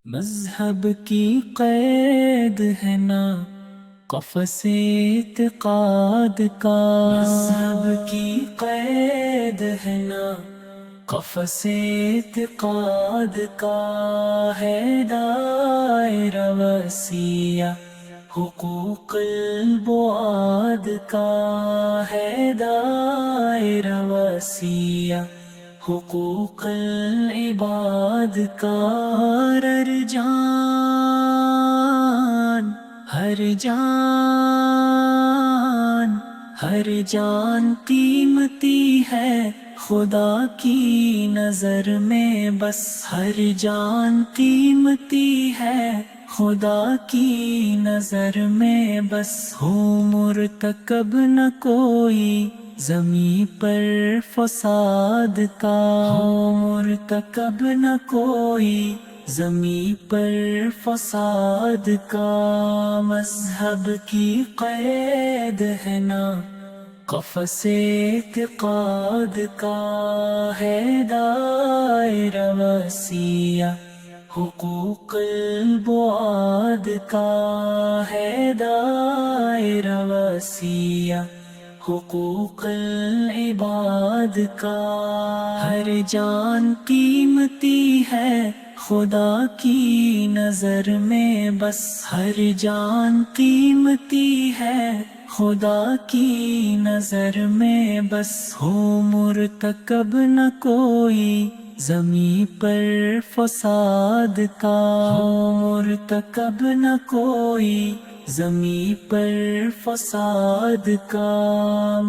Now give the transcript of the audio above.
مذہب کی قید ہے نا قفس اعتقاد کا، مذہب کی قید ہے نا قفس اعتقاد کا، ہے دائرہ وسیع حقوق البعاد کا، ہے دائرہ وسیع حقوق العباد کا، ہر جان ہر جان ہر جان قیمتی ہے خدا کی نظر میں، بس ہر جان قیمتی ہے خدا کی نظر میں، بس ہو مرتکب نہ کوئی زمیں پر فساد کا، ہو مرتکب نہ کوئی زمیں پر فساد کا، مذہب کی قید ہے نا قفس اعتقاد کا، ہے دائرہ وسیع حقوق البعاد کا، ہے دائرہ وسیع حقوق العباد کا، ہر جان قیمتی ہے خدا کی نظر میں، بس ہر جان قیمتی ہے خدا کی نظر میں، بس ہو مرتکب نہ کوئی زمیں پر فساد کا، ہو مرتکب نہ کوئی زمیں پر فساد کا،